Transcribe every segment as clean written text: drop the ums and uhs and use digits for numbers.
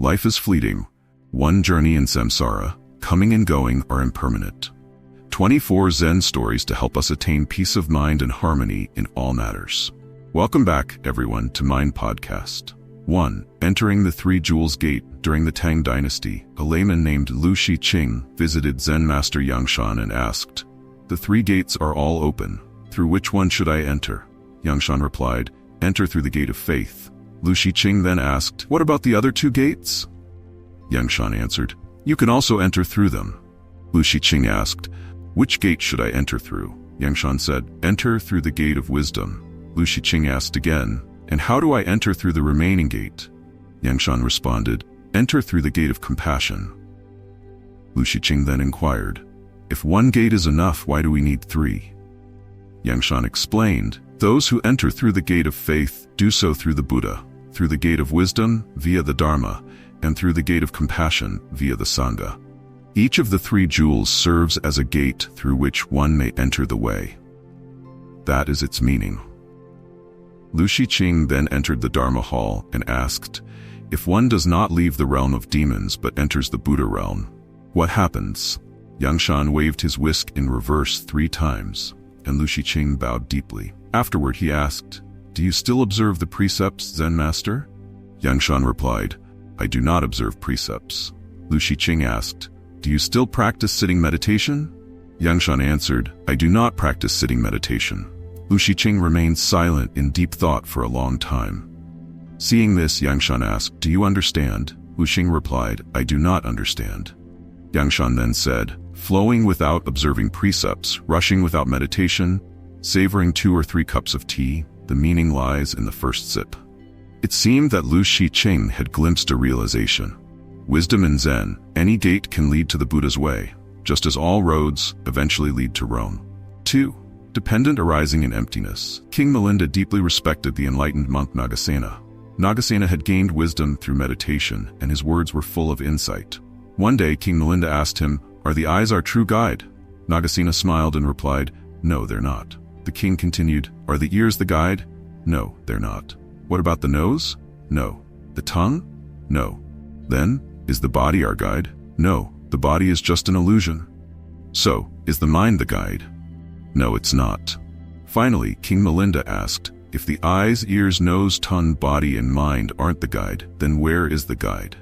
Life is fleeting. One journey in Samsara, coming and going, are impermanent. 24 Zen stories to help us attain peace of mind and harmony in all matters. Welcome back, everyone, to Mind Podcast. 1. Entering the Three Jewels Gate. During the Tang Dynasty, a layman named Lu Shiqing visited Zen master Yangshan and asked, "The three gates are all open. Through which one should I enter?" Yangshan replied, "Enter through the gate of faith." Lu Shiqing then asked, "What about the other two gates?" Yangshan answered, "You can also enter through them." Lu Shiqing asked, "Which gate should I enter through?" Yangshan said, "Enter through the gate of wisdom." Lu Shiqing asked again, "And how do I enter through the remaining gate?" Yangshan responded, "Enter through the gate of compassion." Lu Shiqing then inquired, "If one gate is enough, why do we need three?" Yangshan explained, "Those who enter through the gate of faith do so through the Buddha, through the gate of wisdom via the Dharma, and through the gate of compassion via the Sangha. Each of the three jewels serves as a gate through which one may enter the way. That is its meaning." Lu Shiqing then entered the Dharma hall and asked, "If one does not leave the realm of demons but enters the Buddha realm, what happens?" Yangshan waved his whisk in reverse 3 times, and Lu Shiqing bowed deeply. Afterward he asked, "Do you still observe the precepts, Zen master?" Yangshan replied, "I do not observe precepts." Lu Shiqing asked, "Do you still practice sitting meditation?" Yangshan answered, "I do not practice sitting meditation." Lu Shiqing remained silent in deep thought for a long time. Seeing this, Yangshan asked, "Do you understand?" Lu Shiqing replied, "I do not understand." Yangshan then said, "Flowing without observing precepts, rushing without meditation, savoring 2 or 3 cups of tea, the meaning lies in the first sip." It seemed that Lu Shiqing had glimpsed a realization. Wisdom in Zen, any gate can lead to the Buddha's way, just as all roads eventually lead to Rome. 2. Dependent arising in emptiness. King Milinda deeply respected the enlightened monk Nagasena. Nagasena had gained wisdom through meditation, and his words were full of insight. One day, King Milinda asked him, "Are the eyes our true guide?" Nagasena smiled and replied, "No, they're not." The king continued, "Are the ears the guide?" "No, they're not." "What about the nose?" "No." "The tongue?" "No." "Then, is the body our guide?" "No, the body is just an illusion." "So, is the mind the guide?" "No, it's not." Finally, King Milinda asked, "If the eyes, ears, nose, tongue, body, and mind aren't the guide, then where is the guide?"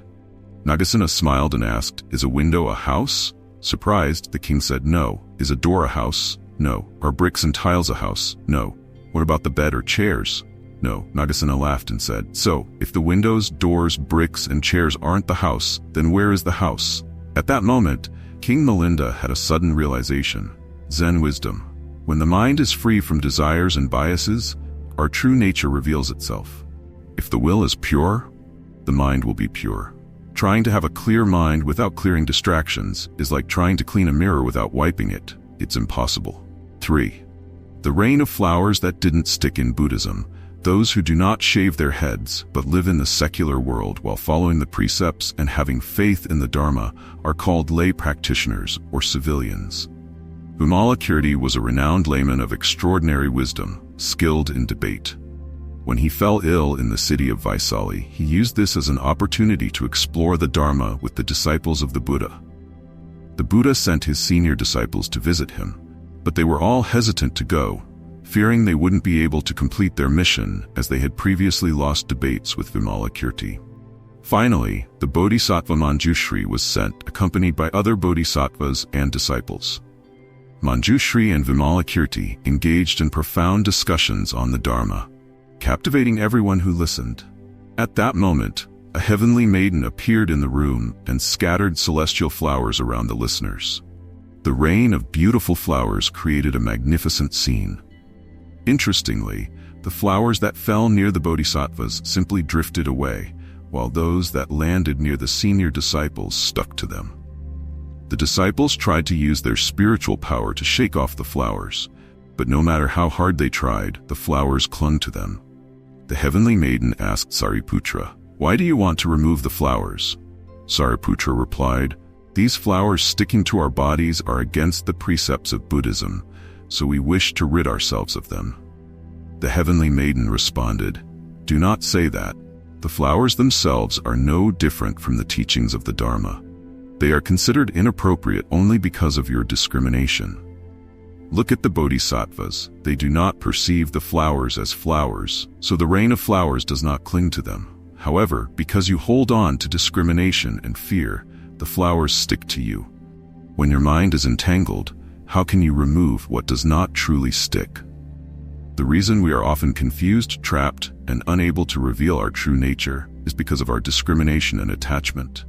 Nagasena smiled and asked, "Is a window a house?" Surprised, the king said, "No." "Is a door a house?" "No." "Are bricks and tiles a house?" "No." "What about the bed or chairs?" "No." Nagasena laughed and said, "So, if the windows, doors, bricks, and chairs aren't the house, then where is the house?" At that moment, King Milinda had a sudden realization. Zen wisdom. When the mind is free from desires and biases, our true nature reveals itself. If the will is pure, the mind will be pure. Trying to have a clear mind without clearing distractions is like trying to clean a mirror without wiping it. It's impossible. 3. The rain of flowers that didn't stick in Buddhism. Those who do not shave their heads but live in the secular world while following the precepts and having faith in the Dharma are called lay practitioners or civilians. Vimalakirti was a renowned layman of extraordinary wisdom, skilled in debate. When he fell ill in the city of Vaisali, he used this as an opportunity to explore the Dharma with the disciples of the Buddha. The Buddha sent his senior disciples to visit him, but they were all hesitant to go, fearing they wouldn't be able to complete their mission as they had previously lost debates with Vimalakirti. Finally, the Bodhisattva Manjushri was sent, accompanied by other bodhisattvas and disciples. Manjushri and Vimalakirti engaged in profound discussions on the Dharma, captivating everyone who listened. At that moment, a heavenly maiden appeared in the room and scattered celestial flowers around the listeners. The rain of beautiful flowers created a magnificent scene. Interestingly, the flowers that fell near the bodhisattvas simply drifted away, while those that landed near the senior disciples stuck to them. The disciples tried to use their spiritual power to shake off the flowers, but no matter how hard they tried, the flowers clung to them. The heavenly maiden asked Sariputra, "Why do you want to remove the flowers?" Sariputra replied, "These flowers sticking to our bodies are against the precepts of Buddhism, so we wish to rid ourselves of them." The heavenly maiden responded, "Do not say that. The flowers themselves are no different from the teachings of the Dharma. They are considered inappropriate only because of your discrimination. Look at the bodhisattvas. They do not perceive the flowers as flowers, so the rain of flowers does not cling to them. However, because you hold on to discrimination and fear, the flowers stick to you. When your mind is entangled, how can you remove what does not truly stick? The reason we are often confused, trapped, and unable to reveal our true nature is because of our discrimination and attachment.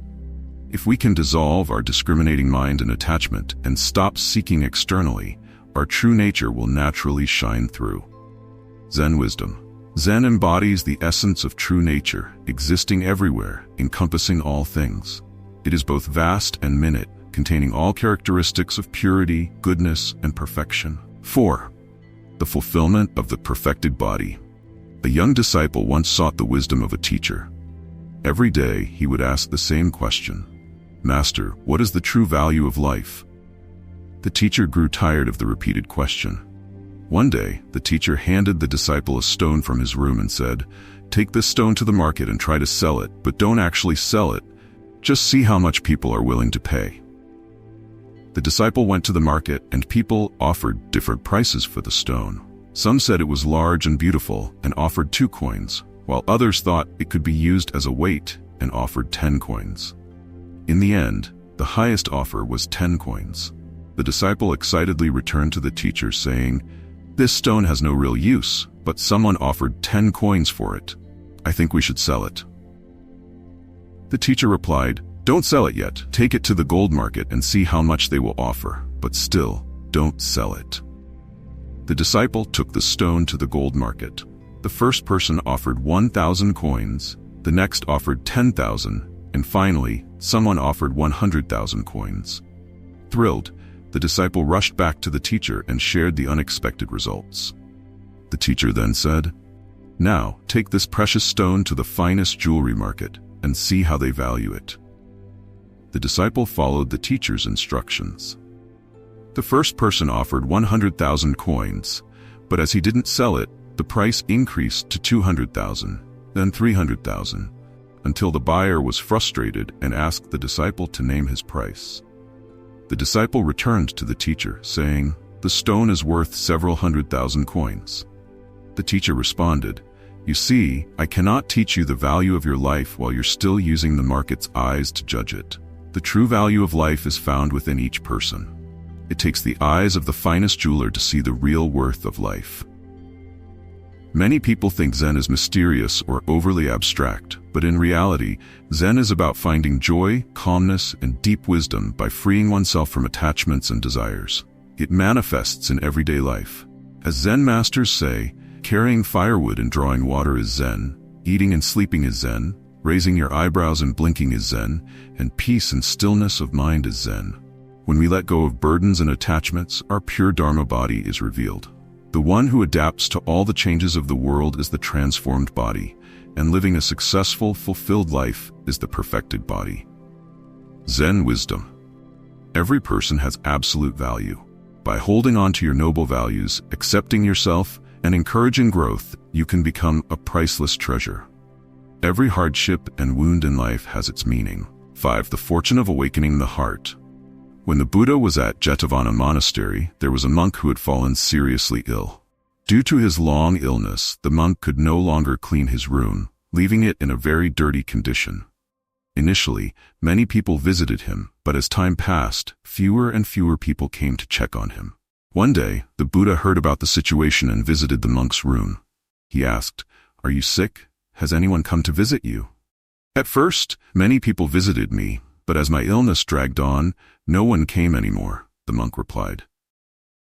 If we can dissolve our discriminating mind and attachment and stop seeking externally, our true nature will naturally shine through. Zen wisdom. Zen embodies the essence of true nature, existing everywhere, encompassing all things. It is both vast and minute, containing all characteristics of purity, goodness, and perfection. 4. The fulfillment of the perfected body. A young disciple once sought the wisdom of a teacher. Every day he would ask the same question: "Master, what is the true value of life?" The teacher grew tired of the repeated question. One day, the teacher handed the disciple a stone from his room and said, "Take this stone to the market and try to sell it, but don't actually sell it. Just see how much people are willing to pay." The disciple went to the market, and people offered different prices for the stone. Some said it was large and beautiful and offered 2 coins, while others thought it could be used as a weight and offered 10 coins. In the end, the highest offer was 10 coins. The disciple excitedly returned to the teacher saying, "This stone has no real use, but someone offered 10 coins for it. I think we should sell it." The teacher replied, "Don't sell it yet. Take it to the gold market and see how much they will offer, but still, don't sell it." The disciple took the stone to the gold market. The first person offered 1,000 coins, the next offered 10,000, and finally, someone offered 100,000 coins. Thrilled, the disciple rushed back to the teacher and shared the unexpected results. The teacher then said, "Now, take this precious stone to the finest jewelry market and see how they value it." The disciple followed the teacher's instructions. The first person offered 100,000 coins, but as he didn't sell it, the price increased to 200,000, then 300,000, until the buyer was frustrated and asked the disciple to name his price. The disciple returned to the teacher, saying, "The stone is worth several 100,000 coins." The teacher responded, "You see, I cannot teach you the value of your life while you're still using the market's eyes to judge it. The true value of life is found within each person. It takes the eyes of the finest jeweler to see the real worth of life." Many people think Zen is mysterious or overly abstract, but in reality, Zen is about finding joy, calmness, and deep wisdom by freeing oneself from attachments and desires. It manifests in everyday life. As Zen masters say, carrying firewood and drawing water is Zen, eating and sleeping is Zen, raising your eyebrows and blinking is Zen, and peace and stillness of mind is Zen. When we let go of burdens and attachments, our pure Dharma body is revealed. The one who adapts to all the changes of the world is the transformed body, and living a successful, fulfilled life is the perfected body. Zen wisdom. Every person has absolute value. By holding on to your noble values, accepting yourself, and encouraging growth, you can become a priceless treasure. Every hardship and wound in life has its meaning. 5. The fortune of awakening the heart. When the Buddha was at Jetavana Monastery, there was a monk who had fallen seriously ill. Due to his long illness, the monk could no longer clean his room, leaving it in a very dirty condition. Initially, many people visited him, but as time passed, fewer and fewer people came to check on him. One day, the Buddha heard about the situation and visited the monk's room. He asked, "Are you sick? Has anyone come to visit you?" "At first, many people visited me, but as my illness dragged on, no one came anymore," the monk replied.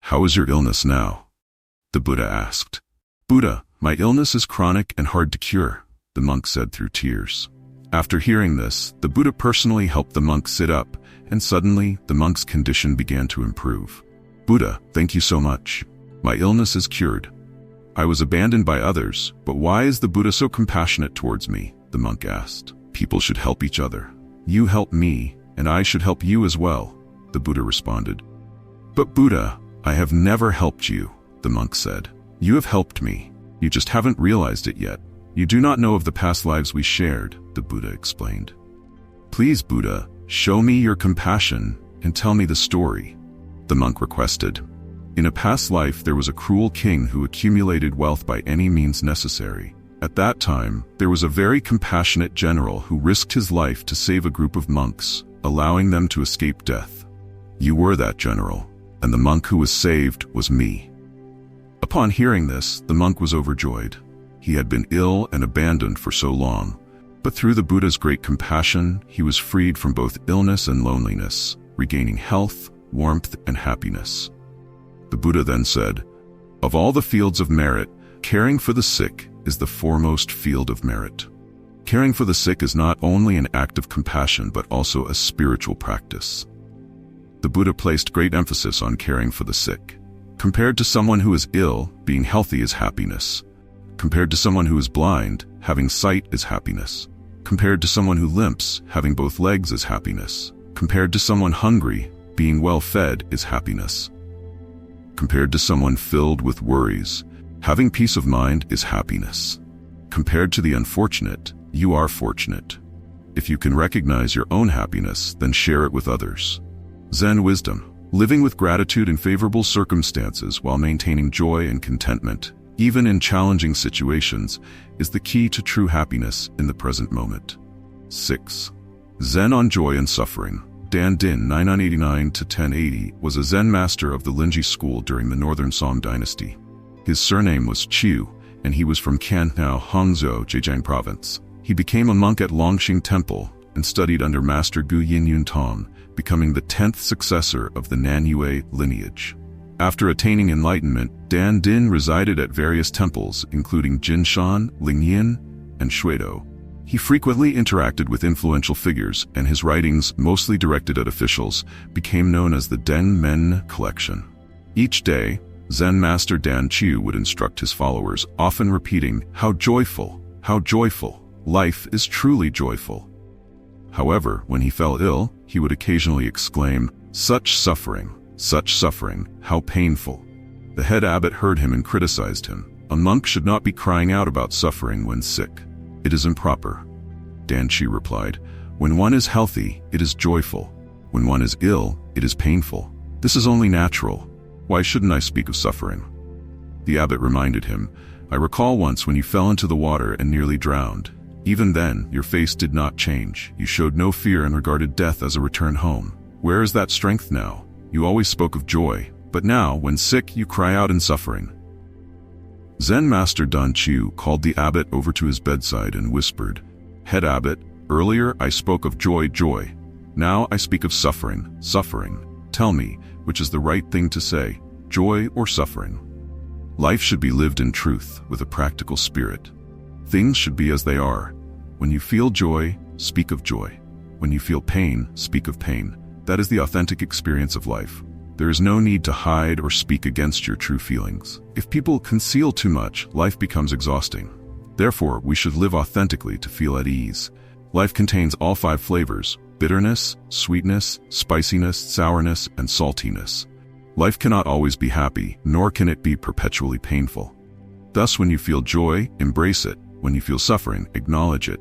"How is your illness now?" the Buddha asked. "Buddha, my illness is chronic and hard to cure," the monk said through tears. After hearing this, the Buddha personally helped the monk sit up, and suddenly, the monk's condition began to improve. "Buddha, thank you so much. My illness is cured. I was abandoned by others, but why is the Buddha so compassionate towards me?" the monk asked. "People should help each other. You help me, and I should help you as well," the Buddha responded. "But Buddha, I have never helped you," the monk said. "You have helped me. You just haven't realized it yet. You do not know of the past lives we shared, the Buddha explained. Please, Buddha, show me your compassion and tell me the story, the monk requested. In a past life, there was a cruel king who accumulated wealth by any means necessary. At that time, there was a very compassionate general who risked his life to save a group of monks, allowing them to escape death. You were that general, and the monk who was saved was me. Upon hearing this, the monk was overjoyed. He had been ill and abandoned for so long, but through the Buddha's great compassion, he was freed from both illness and loneliness, regaining health, warmth, and happiness. The Buddha then said, "Of all the fields of merit, caring for the sick is the foremost field of merit." Caring for the sick is not only an act of compassion but also a spiritual practice. The Buddha placed great emphasis on caring for the sick. Compared to someone who is ill, being healthy is happiness. Compared to someone who is blind, having sight is happiness. Compared to someone who limps, having both legs is happiness. Compared to someone hungry, being well fed is happiness. Compared to someone filled with worries, having peace of mind is happiness. Compared to the unfortunate, you are fortunate. If you can recognize your own happiness, then share it with others. Zen wisdom, living with gratitude in favorable circumstances while maintaining joy and contentment, even in challenging situations, is the key to true happiness in the present moment. 6. Zen on joy and suffering. Dan Din, 989–1080, was a Zen master of the Linji school during the Northern Song dynasty. His surname was Chiu, and he was from Kan, now Hangzhou, Zhejiang province. He became a monk at Longxing Temple and studied under Master Gu Yin Tong, becoming the 10th successor of the Nanyue lineage. After attaining enlightenment, Dan Din resided at various temples, including Jinshan, Lingyin, and Shuido. He frequently interacted with influential figures, and his writings, mostly directed at officials, became known as the Den Men collection. Each day, Zen Master Dan Chiu would instruct his followers, often repeating, how joyful, life is truly joyful." However, when he fell ill, he would occasionally exclaim, such suffering, how painful." The head abbot heard him and criticized him. A monk should not be crying out about suffering when sick. It is improper. Dan Chi replied, "When one is healthy, it is joyful. When one is ill, it is painful. This is only natural. Why shouldn't I speak of suffering?" The abbot reminded him, "I recall once when you fell into the water and nearly drowned. Even then, your face did not change. You showed no fear and regarded death as a return home. Where is that strength now? You always spoke of joy, but now, when sick, you cry out in suffering." Zen Master Dan Chiu called the abbot over to his bedside and whispered, "Head abbot, earlier I spoke of joy. Now I speak of suffering. Tell me, which is the right thing to say, joy or suffering?" Life should be lived in truth, with a practical spirit. Things should be as they are. When you feel joy, speak of joy. When you feel pain, speak of pain. That is the authentic experience of life. There is no need to hide or speak against your true feelings. If people conceal too much, life becomes exhausting. Therefore, we should live authentically to feel at ease. Life contains all 5 flavors: bitterness, sweetness, spiciness, sourness, and saltiness. Life cannot always be happy, nor can it be perpetually painful. Thus, when you feel joy, embrace it. When you feel suffering, acknowledge it.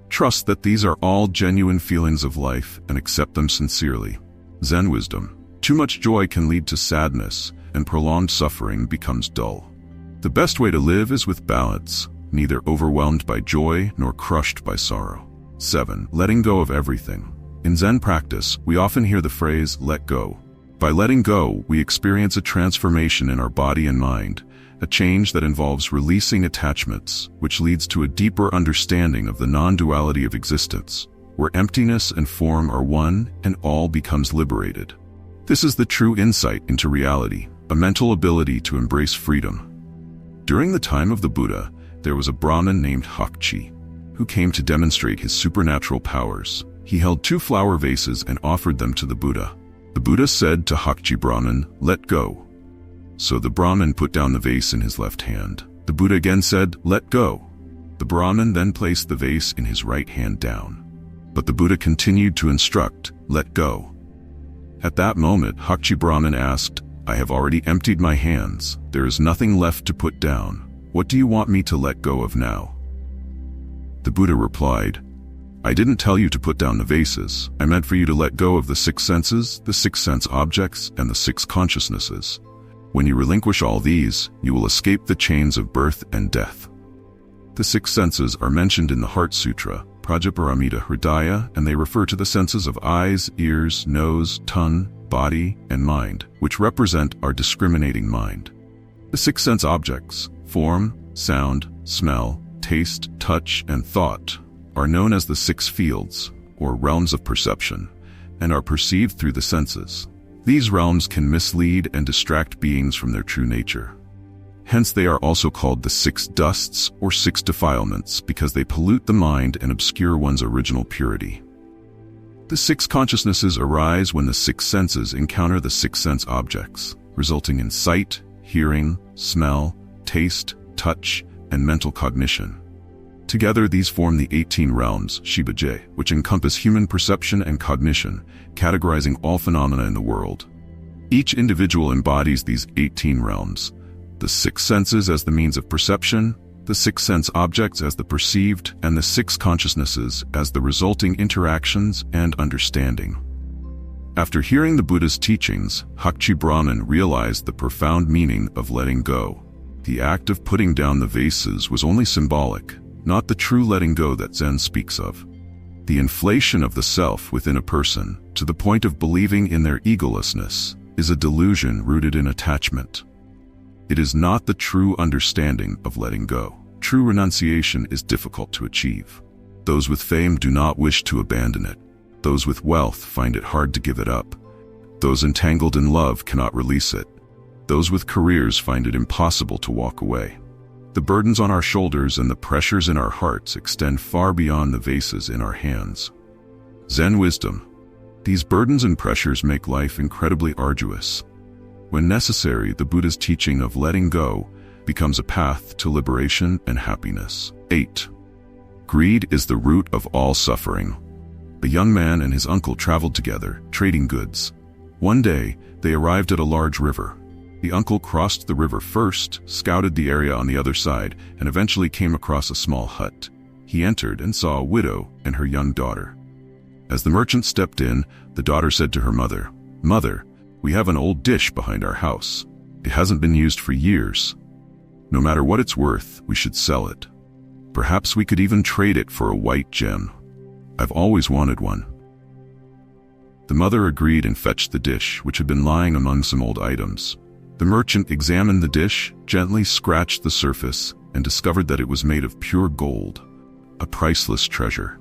Trust that these are all genuine feelings of life and accept them sincerely. Zen wisdom. Too much joy can lead to sadness, and prolonged suffering becomes dull. The best way to live is with balance, neither overwhelmed by joy nor crushed by sorrow. 7. Letting go of everything. In Zen practice, we often hear the phrase, let go. By letting go, we experience a transformation in our body and mind, a change that involves releasing attachments, which leads to a deeper understanding of the non-duality of existence, where emptiness and form are one and all becomes liberated. This is the true insight into reality, a mental ability to embrace freedom. During the time of the Buddha, there was a Brahmin named Hakchi, who came to demonstrate his supernatural powers. He held 2 flower vases and offered them to the Buddha. The Buddha said to Hakchi Brahmin, "Let go." So the Brahmin put down the vase in his left hand. The Buddha again said, "Let go." The Brahmin then placed the vase in his right hand down. But the Buddha continued to instruct, "Let go." At that moment, Hakchi Brahmin asked, "I have already emptied my hands. There is nothing left to put down. What do you want me to let go of now?" The Buddha replied, "I didn't tell you to put down the vases. I meant for you to let go of the 6 senses, the 6 sense objects, and the 6 consciousnesses. When you relinquish all these, you will escape the chains of birth and death." The 6 senses are mentioned in the Heart Sutra, Prajaparamita Hridaya, and they refer to the senses of eyes, ears, nose, tongue, body, and mind, which represent our discriminating mind. The 6 sense objects, form, sound, smell, taste, touch, and thought, are known as the 6 fields, or realms of perception, and are perceived through the senses. These realms can mislead and distract beings from their true nature. Hence they are also called the 6 dusts or 6 defilements because they pollute the mind and obscure one's original purity. The 6 consciousnesses arise when the 6 senses encounter the 6 sense objects, resulting in sight, hearing, smell, taste, touch, and mental cognition. Together these form the 18 realms, Shibaje, which encompass human perception and cognition, categorizing all phenomena in the world. Each individual embodies these 18 realms, the 6 senses as the means of perception, the 6 sense objects as the perceived, and the 6 consciousnesses as the resulting interactions and understanding. After hearing the Buddha's teachings, Hakchi Brahman realized the profound meaning of letting go. The act of putting down the vases was only symbolic, not the true letting go that Zen speaks of. The inflation of the self within a person, to the point of believing in their egolessness, is a delusion rooted in attachment. It is not the true understanding of letting go. True renunciation is difficult to achieve. Those with fame do not wish to abandon it. Those with wealth find it hard to give it up. Those entangled in love cannot release it. Those with careers find it impossible to walk away. The burdens on our shoulders and the pressures in our hearts extend far beyond the vases in our hands. Zen wisdom. These burdens and pressures make life incredibly arduous. When necessary, the Buddha's teaching of letting go becomes a path to liberation and happiness. 8. Greed is the root of all suffering. A young man and his uncle traveled together, trading goods. One day, they arrived at a large river. The uncle crossed the river first, scouted the area on the other side, and eventually came across a small hut. He entered and saw a widow and her young daughter. As the merchant stepped in, the daughter said to her mother, "Mother, we have an old dish behind our house. It hasn't been used for years. No matter what it's worth, we should sell it. Perhaps we could even trade it for a white gem. I've always wanted one." The mother agreed and fetched the dish, which had been lying among some old items. The merchant examined the dish, gently scratched the surface, and discovered that it was made of pure gold, a priceless treasure.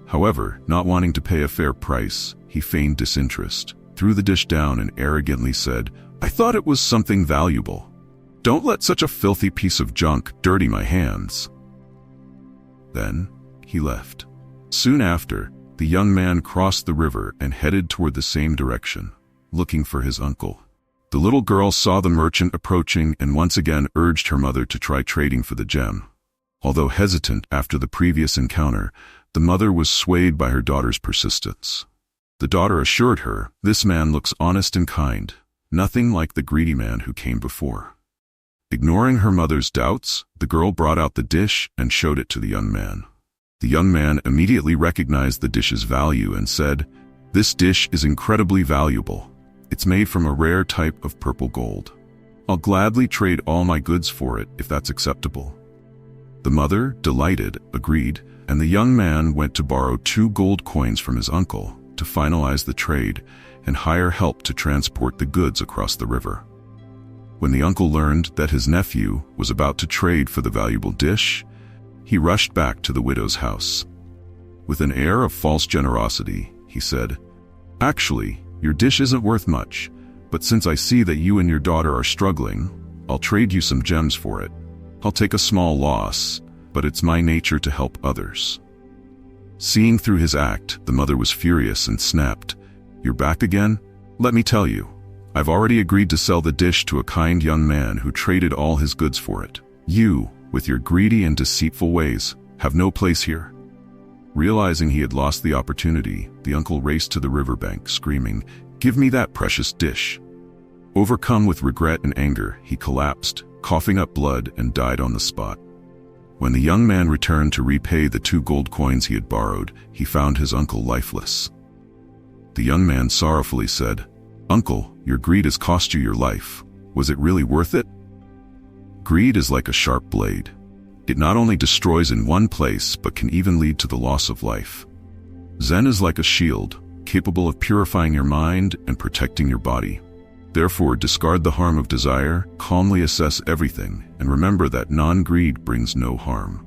However, not wanting to pay a fair price, he feigned disinterest, threw the dish down and arrogantly said, "I thought it was something valuable. Don't let such a filthy piece of junk dirty my hands." Then he left. Soon after, the young man crossed the river and headed toward the same direction, looking for his uncle. The little girl saw the merchant approaching and once again urged her mother to try trading for the gem. Although hesitant after the previous encounter, the mother was swayed by her daughter's persistence. The daughter assured her, "This man looks honest and kind, nothing like the greedy man who came before." Ignoring her mother's doubts, the girl brought out the dish and showed it to the young man. The young man immediately recognized the dish's value and said, "This dish is incredibly valuable. It's made from a rare type of purple gold. I'll gladly trade all my goods for it if that's acceptable." The mother, delighted, agreed, and the young man went to borrow 2 gold coins from his uncle to finalize the trade and hire help to transport the goods across the river. When the uncle learned that his nephew was about to trade for the valuable dish, he rushed back to the widow's house. With an air of false generosity, he said, "Actually, your dish isn't worth much, but since I see that you and your daughter are struggling, I'll trade you some gems for it. I'll take a small loss, but it's my nature to help others." Seeing through his act, the mother was furious and snapped, "You're back again? Let me tell you, I've already agreed to sell the dish to a kind young man who traded all his goods for it. You, with your greedy and deceitful ways, have no place here." Realizing he had lost the opportunity, the uncle raced to the riverbank, screaming, "Give me that precious dish." Overcome with regret and anger, he collapsed, coughing up blood, and died on the spot. When the young man returned to repay the 2 gold coins he had borrowed, he found his uncle lifeless. The young man sorrowfully said, "Uncle, your greed has cost you your life. Was it really worth it?" Greed is like a sharp blade. It not only destroys in one place, but can even lead to the loss of life. Zen is like a shield, capable of purifying your mind and protecting your body. Therefore, discard the harm of desire, calmly assess everything, and remember that non-greed brings no harm.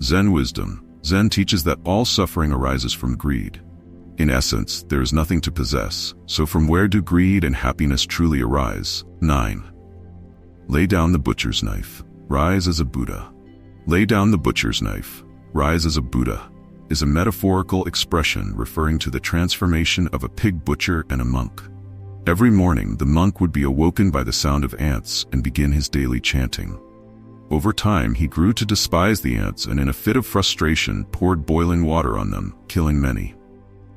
Zen wisdom. Zen teaches that all suffering arises from greed. In essence, there is nothing to possess, so from where do greed and happiness truly arise? 9. Lay down the butcher's knife. Rise as a Buddha. Lay down the butcher's knife. Rise as a Buddha is a metaphorical expression referring to the transformation of a pig butcher and a monk. Every morning, the monk would be awoken by the sound of ants and begin his daily chanting. Over time, he grew to despise the ants and in a fit of frustration poured boiling water on them, killing many.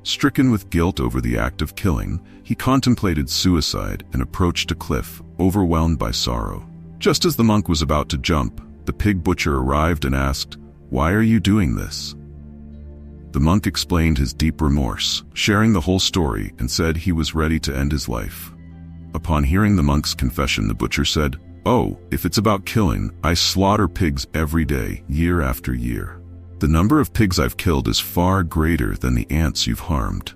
Stricken with guilt over the act of killing, he contemplated suicide and approached a cliff, overwhelmed by sorrow. Just as the monk was about to jump, the pig butcher arrived and asked, "Why are you doing this?" The monk explained his deep remorse, sharing the whole story, and said he was ready to end his life. Upon hearing the monk's confession, the butcher said, "Oh, if it's about killing, I slaughter pigs every day, year after year. The number of pigs I've killed is far greater than the ants you've harmed.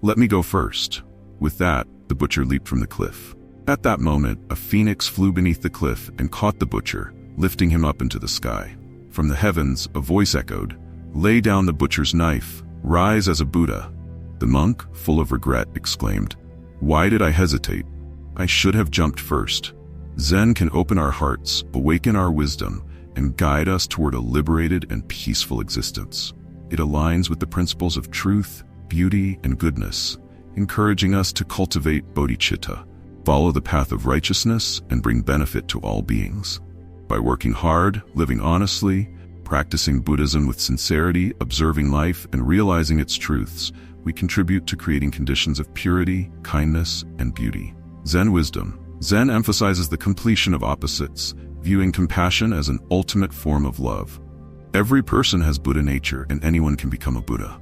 Let me go first." With that, the butcher leaped from the cliff. At that moment, a phoenix flew beneath the cliff and caught the butcher, lifting him up into the sky. From the heavens, a voice echoed, "Lay down the butcher's knife. Rise as a Buddha." The monk, full of regret, exclaimed, "Why did I hesitate? I should have jumped first." Zen can open our hearts, awaken our wisdom, and guide us toward a liberated and peaceful existence. It aligns with the principles of truth, beauty, and goodness, encouraging us to cultivate bodhicitta, follow the path of righteousness, and bring benefit to all beings. By working hard, living honestly, practicing Buddhism with sincerity, observing life, and realizing its truths, we contribute to creating conditions of purity, kindness, and beauty. Zen wisdom. Zen emphasizes the completion of opposites, viewing compassion as an ultimate form of love. Every person has Buddha nature, and anyone can become a Buddha.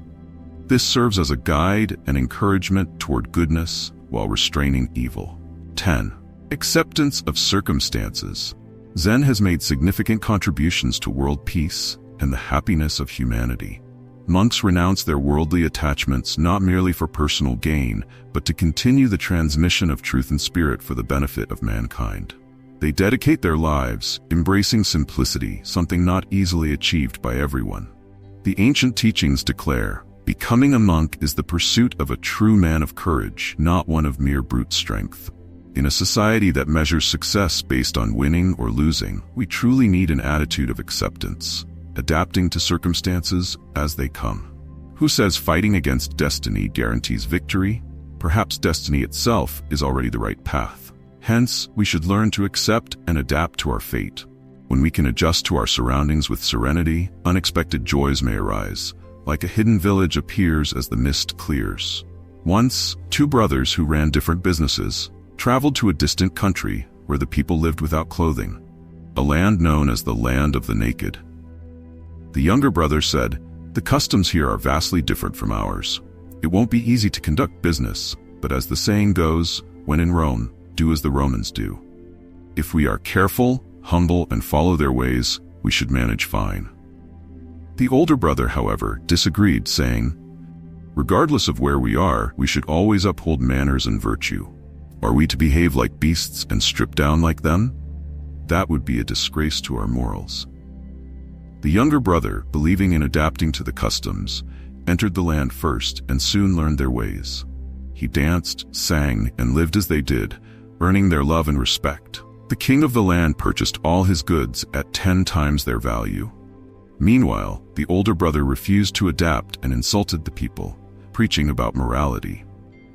This serves as a guide and encouragement toward goodness while restraining evil. 10. Acceptance of circumstances. Zen has made significant contributions to world peace and the happiness of humanity. Monks renounce their worldly attachments not merely for personal gain, but to continue the transmission of truth and spirit for the benefit of mankind. They dedicate their lives, embracing simplicity, something not easily achieved by everyone. The ancient teachings declare, becoming a monk is the pursuit of a true man of courage, not one of mere brute strength. In a society that measures success based on winning or losing, we truly need an attitude of acceptance, adapting to circumstances as they come. Who says fighting against destiny guarantees victory? Perhaps destiny itself is already the right path. Hence, we should learn to accept and adapt to our fate. When we can adjust to our surroundings with serenity, unexpected joys may arise, like a hidden village appears as the mist clears. Once, 2 brothers who ran different businesses traveled to a distant country where the people lived without clothing, a land known as the land of the naked. The younger brother said, "The customs here are vastly different from ours. It won't be easy to conduct business, but as the saying goes, when in Rome, do as the Romans do. If we are careful, humble, and follow their ways, we should manage fine." The older brother, however, disagreed, saying, "Regardless of where we are, we should always uphold manners and virtue. Are we to behave like beasts and strip down like them? That would be a disgrace to our morals." The younger brother, believing in adapting to the customs, entered the land first and soon learned their ways. He danced, sang, and lived as they did, earning their love and respect. The king of the land purchased all his goods at 10 times their value. Meanwhile, the older brother refused to adapt and insulted the people, preaching about morality.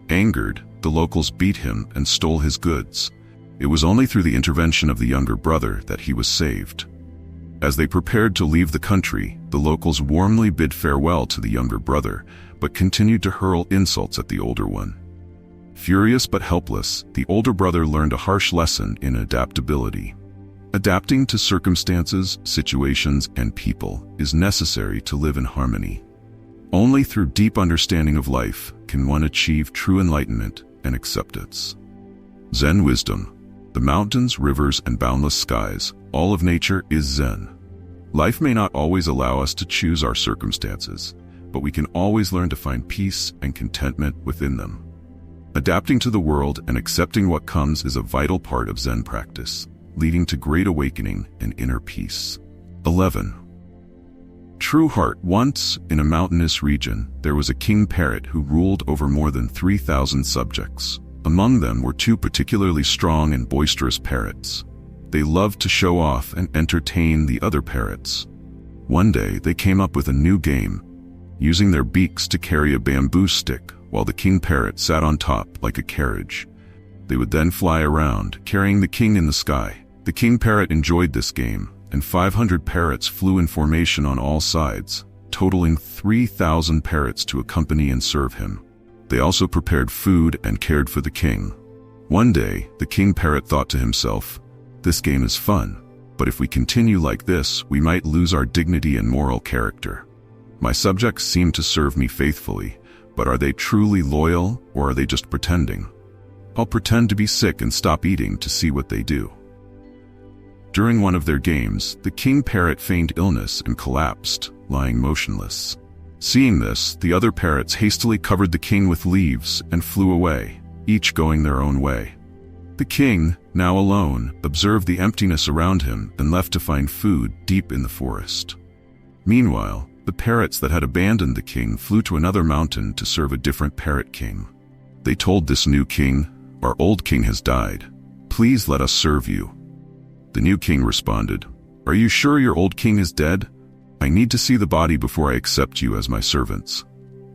Angered, the locals beat him and stole his goods. It was only through the intervention of the younger brother that he was saved. As they prepared to leave the country, the locals warmly bid farewell to the younger brother, but continued to hurl insults at the older one. Furious but helpless, the older brother learned a harsh lesson in adaptability. Adapting to circumstances, situations, and people is necessary to live in harmony. Only through deep understanding of life can one achieve true enlightenment and acceptance. Zen wisdom. The mountains, rivers, and boundless skies, all of nature is Zen. Life may not always allow us to choose our circumstances, but we can always learn to find peace and contentment within them. Adapting to the world and accepting what comes is a vital part of Zen practice, leading to great awakening and inner peace. 11. True heart. Once, in a mountainous region, there was a king parrot who ruled over more than 3,000 subjects. Among them were two particularly strong and boisterous parrots. They loved to show off and entertain the other parrots. One day, they came up with a new game, using their beaks to carry a bamboo stick while the king parrot sat on top like a carriage. They would then fly around, carrying the king in the sky. The king parrot enjoyed this game, and 500 parrots flew in formation on all sides, totaling 3,000 parrots to accompany and serve him. They also prepared food and cared for the king. One day, the king parrot thought to himself, "This game is fun, but if we continue like this, we might lose our dignity and moral character. My subjects seem to serve me faithfully, but are they truly loyal, or are they just pretending? I'll pretend to be sick and stop eating to see what they do." During one of their games, the king parrot feigned illness and collapsed, lying motionless. Seeing this, the other parrots hastily covered the king with leaves and flew away, each going their own way. The king, now alone, observed the emptiness around him and left to find food deep in the forest. Meanwhile, the parrots that had abandoned the king flew to another mountain to serve a different parrot king. They told this new king, "Our old king has died. Please let us serve you." The new king responded, "Are you sure your old king is dead? I need to see the body before I accept you as my servants.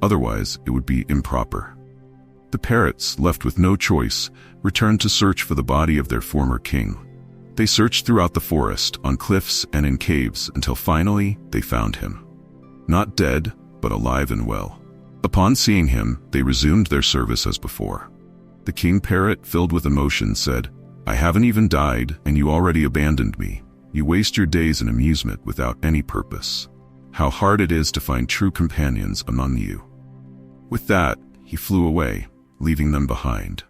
Otherwise, it would be improper." The parrots, left with no choice, returned to search for the body of their former king. They searched throughout the forest, on cliffs and in caves, until finally they found him. Not dead, but alive and well. Upon seeing him, they resumed their service as before. The king parrot, filled with emotion, said, "I haven't even died, and you already abandoned me. You waste your days in amusement without any purpose. How hard it is to find true companions among you." With that, he flew away, leaving them behind.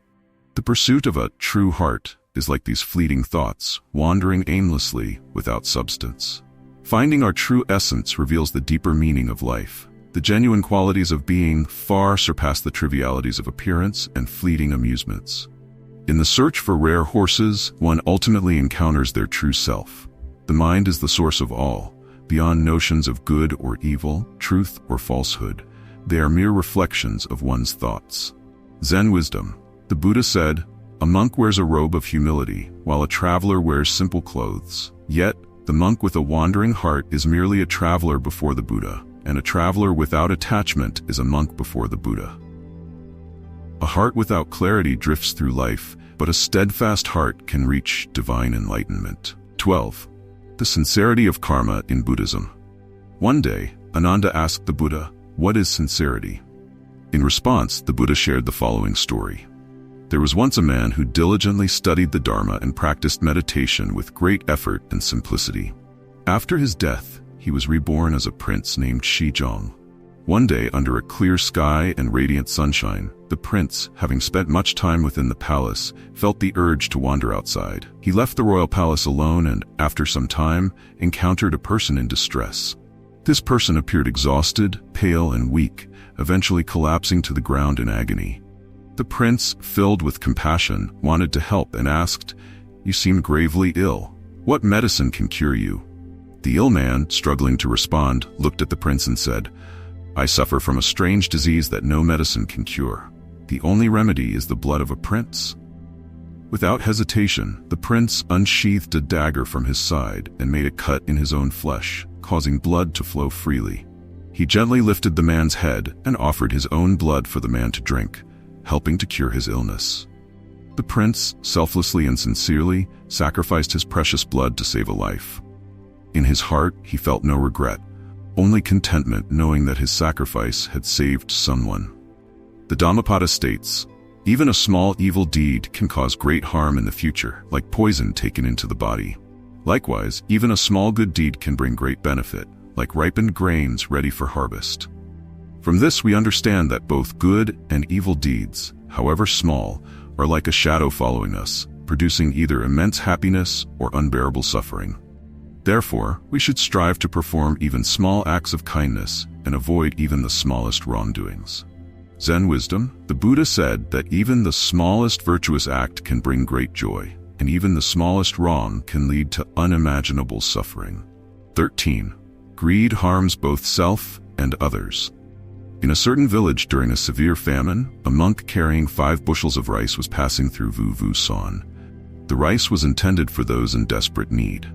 The pursuit of a true heart is like these fleeting thoughts, wandering aimlessly without substance. Finding our true essence reveals the deeper meaning of life. The genuine qualities of being far surpass the trivialities of appearance and fleeting amusements. In the search for rare horses, one ultimately encounters their true self. The mind is the source of all. Beyond notions of good or evil, truth or falsehood, they are mere reflections of one's thoughts. Zen wisdom. The Buddha said, "A monk wears a robe of humility, while a traveler wears simple clothes. Yet, the monk with a wandering heart is merely a traveler before the Buddha, and a traveler without attachment is a monk before the Buddha." A heart without clarity drifts through life, but a steadfast heart can reach divine enlightenment. 12. The sincerity of karma in Buddhism. One day, Ananda asked the Buddha, "What is sincerity?" In response, the Buddha shared the following story. There was once a man who diligently studied the Dharma and practiced meditation with great effort and simplicity. After his death, he was reborn as a prince named Shizhong. One day, under a clear sky and radiant sunshine, the prince, having spent much time within the palace, felt the urge to wander outside. He left the royal palace alone and, after some time, encountered a person in distress. This person appeared exhausted, pale, and weak, eventually collapsing to the ground in agony. The prince, filled with compassion, wanted to help and asked, "You seem gravely ill. What medicine can cure you?" The ill man, struggling to respond, looked at the prince and said, "I suffer from a strange disease that no medicine can cure. The only remedy is the blood of a prince." Without hesitation, the prince unsheathed a dagger from his side and made a cut in his own flesh, causing blood to flow freely. He gently lifted the man's head and offered his own blood for the man to drink, helping to cure his illness. The prince, selflessly and sincerely, sacrificed his precious blood to save a life. In his heart, he felt no regret, only contentment knowing that his sacrifice had saved someone. The Dhammapada states, "Even a small evil deed can cause great harm in the future, like poison taken into the body. Likewise, even a small good deed can bring great benefit, like ripened grains ready for harvest. From this we understand that both good and evil deeds, however small, are like a shadow following us, producing either immense happiness or unbearable suffering. Therefore, we should strive to perform even small acts of kindness and avoid even the smallest wrongdoings. Zen wisdom, the Buddha said that even the smallest virtuous act can bring great joy, and even the smallest wrong can lead to unimaginable suffering. 13. Greed harms both self and others. In a certain village during a severe famine, a monk carrying 5 bushels of rice was passing through Vu San. The rice was intended for those in desperate need.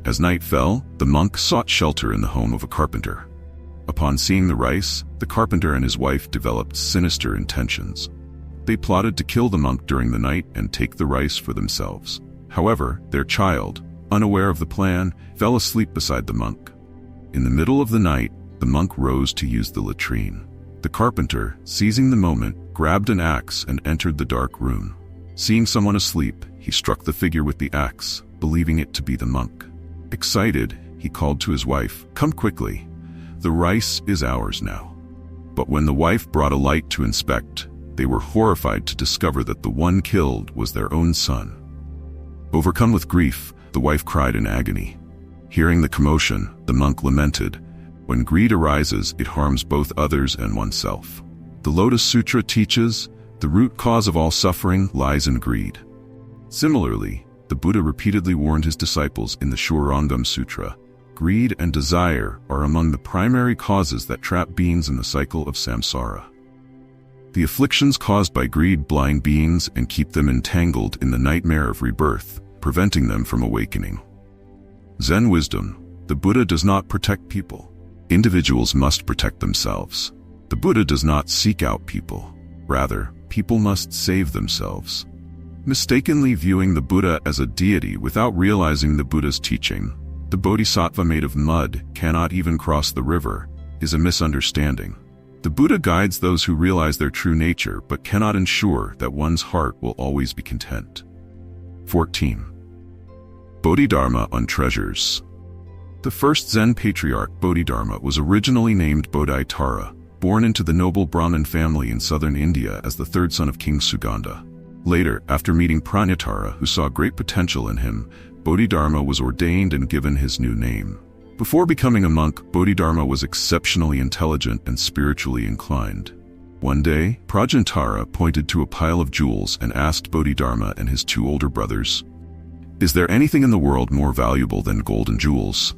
As night fell, the monk sought shelter in the home of a carpenter. Upon seeing the rice, the carpenter and his wife developed sinister intentions. They plotted to kill the monk during the night and take the rice for themselves. However, their child, unaware of the plan, fell asleep beside the monk. In the middle of the night, the monk rose to use the latrine. The carpenter, seizing the moment, grabbed an axe and entered the dark room. Seeing someone asleep, he struck the figure with the axe, believing it to be the monk. Excited, he called to his wife, "Come quickly. The rice is ours now." But when the wife brought a light to inspect, they were horrified to discover that the one killed was their own son. Overcome with grief, the wife cried in agony. Hearing the commotion, the monk lamented, "When greed arises, it harms both others and oneself." The Lotus Sutra teaches, the root cause of all suffering lies in greed. Similarly, the Buddha repeatedly warned his disciples in the Shurangam Sutra, greed and desire are among the primary causes that trap beings in the cycle of samsara. The afflictions caused by greed blind beings and keep them entangled in the nightmare of rebirth, preventing them from awakening. Zen wisdom, the Buddha does not protect people. Individuals must protect themselves. The Buddha does not seek out people. Rather, people must save themselves. Mistakenly viewing the Buddha as a deity without realizing the Buddha's teaching, the bodhisattva made of mud cannot even cross the river, is a misunderstanding. The Buddha guides those who realize their true nature but cannot ensure that one's heart will always be content. 14. Bodhidharma on treasures. The first Zen patriarch Bodhidharma was originally named Bodhitara, born into the noble Brahmin family in southern India as the 3rd son of King Sugandha. Later, after meeting Pranyatara, who saw great potential in him, Bodhidharma was ordained and given his new name. Before becoming a monk, Bodhidharma was exceptionally intelligent and spiritually inclined. One day, Pranyatara pointed to a pile of jewels and asked Bodhidharma and his 2 older brothers, "Is there anything in the world more valuable than gold and jewels?"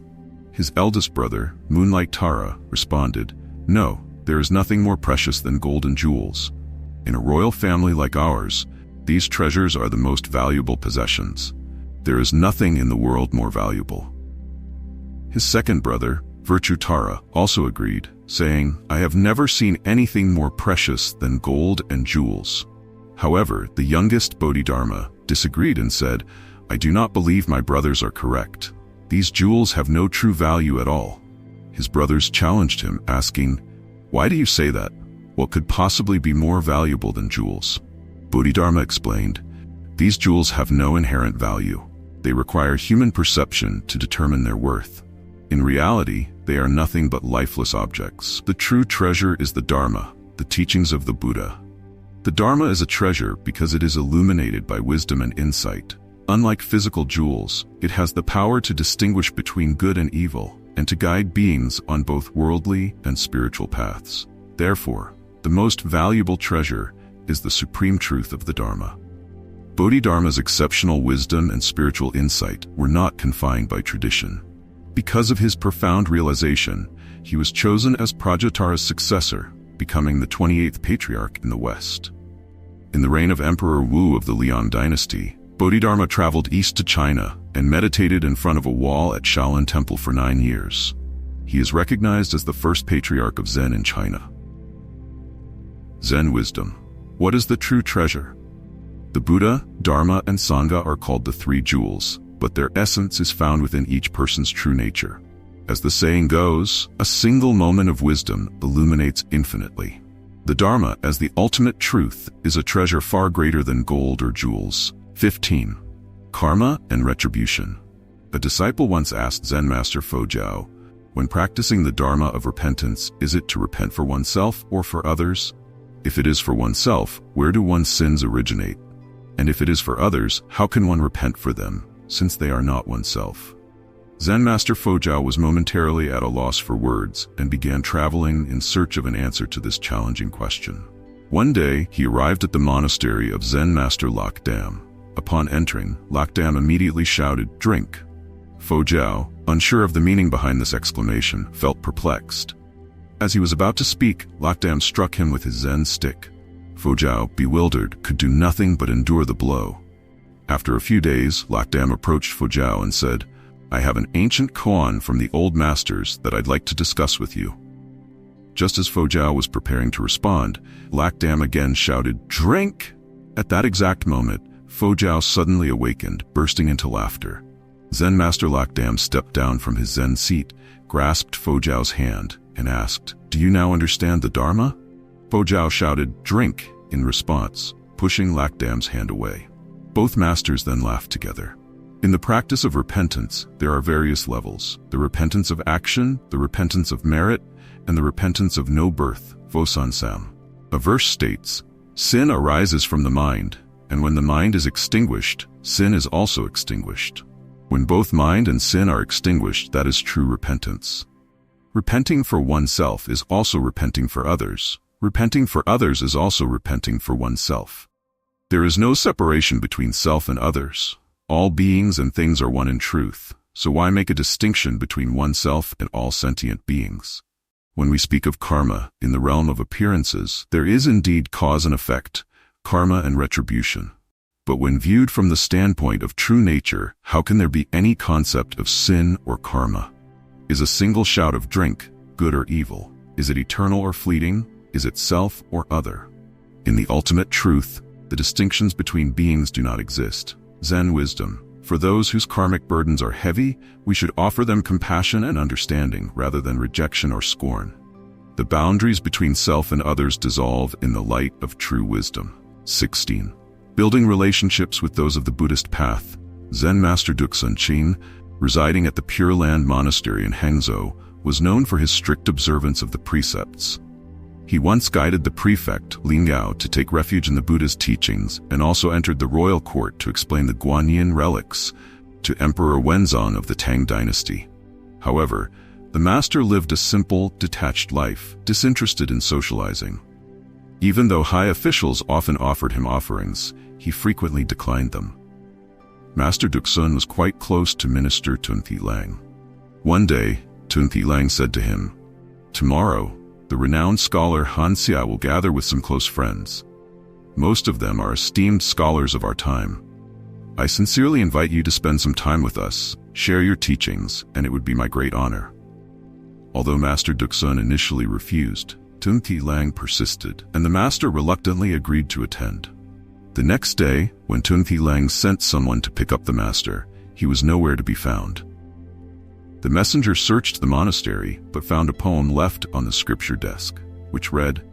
His eldest brother, Moonlight Tara, responded, "No, there is nothing more precious than gold and jewels. In a royal family like ours, these treasures are the most valuable possessions. There is nothing in the world more valuable." His second brother, Virtue Tara, also agreed, saying, "I have never seen anything more precious than gold and jewels." However, the youngest Bodhidharma disagreed and said, "I do not believe my brothers are correct. These jewels have no true value at all." His brothers challenged him, asking, "Why do you say that? What could possibly be more valuable than jewels?" Bodhidharma explained, "These jewels have no inherent value. They require human perception to determine their worth. In reality, they are nothing but lifeless objects. The true treasure is the Dharma, the teachings of the Buddha. The Dharma is a treasure because it is illuminated by wisdom and insight. Unlike physical jewels, it has the power to distinguish between good and evil, and to guide beings on both worldly and spiritual paths. Therefore, the most valuable treasure is the supreme truth of the Dharma." Bodhidharma's exceptional wisdom and spiritual insight were not confined by tradition. Because of his profound realization, he was chosen as Pranyatara's successor, becoming the 28th patriarch in the West. In the reign of Emperor Wu of the Liang dynasty, Bodhidharma traveled east to China and meditated in front of a wall at Shaolin Temple for 9 years. He is recognized as the first patriarch of Zen in China. Zen wisdom. What is the true treasure? The Buddha, Dharma, and Sangha are called the 3 jewels, but their essence is found within each person's true nature. As the saying goes, a single moment of wisdom illuminates infinitely. The Dharma, as the ultimate truth, is a treasure far greater than gold or jewels. 15. Karma and retribution. A disciple once asked Zen master Fojiao, when practicing the Dharma of repentance, is it to repent for oneself or for others? If it is for oneself, where do one's sins originate? And if it is for others, how can one repent for them, since they are not oneself? Zen master Fojiao was momentarily at a loss for words and began traveling in search of an answer to this challenging question. One day, he arrived at the monastery of Zen master Lakdam. Upon entering, Lakdam immediately shouted, "Drink!" Fojiao, unsure of the meaning behind this exclamation, felt perplexed. As he was about to speak, Lakdam struck him with his Zen stick. Fojiao, bewildered, could do nothing but endure the blow. After a few days, Lakdam approached Fojiao and said, "I have an ancient koan from the old masters that I'd like to discuss with you." Just as Fojiao was preparing to respond, Lakdam again shouted, "Drink!" At that exact moment, Fojiao suddenly awakened, bursting into laughter. Zen master Lakdam stepped down from his Zen seat, grasped Fojiao's hand, and asked, "Do you now understand the Dharma?" Fojiao shouted, "Drink!" in response, pushing Lakdam's hand away. Both masters then laughed together. In the practice of repentance, there are various levels: the repentance of action, the repentance of merit, and the repentance of no birth, Vosansam. A verse states, "Sin arises from the mind, and when the mind is extinguished, sin is also extinguished." When both mind and sin are extinguished, that is true repentance. Repenting for oneself is also repenting for others. Repenting for others is also repenting for oneself. There is no separation between self and others. All beings and things are one in truth, so why make a distinction between oneself and all sentient beings? When we speak of karma, in the realm of appearances, there is indeed cause and effect, karma and retribution. But when viewed from the standpoint of true nature, how can there be any concept of sin or karma? Is a single shout of drink good or evil? Is it eternal or fleeting? Is it self or other? In the ultimate truth, the distinctions between beings do not exist. Zen wisdom: for those whose karmic burdens are heavy, we should offer them compassion and understanding rather than rejection or scorn. The boundaries between self and others dissolve in the light of true wisdom. 16. Building relationships with those of the Buddhist path. Zen master Duxun Chin, residing at the Pure Land Monastery in Hangzhou, was known for his strict observance of the precepts. He once guided the prefect, Lin Yao, to take refuge in the Buddha's teachings and also entered the royal court to explain the Guanyin relics to Emperor Wenzong of the Tang dynasty. However, the master lived a simple, detached life, disinterested in socializing. Even though high officials often offered him offerings, he frequently declined them. Master Duxun was quite close to Minister Tun Thi Lang. One day, Tun Thi Lang said to him, "Tomorrow, the renowned scholar Han Xia will gather with some close friends. Most of them are esteemed scholars of our time. I sincerely invite you to spend some time with us, share your teachings, and it would be my great honor." Although Master Duxun initially refused, Tun Thi Lang persisted, and the master reluctantly agreed to attend. The next day, when Tun Thi Lang sent someone to pick up the master, he was nowhere to be found. The messenger searched the monastery, but found a poem left on the scripture desk, which read,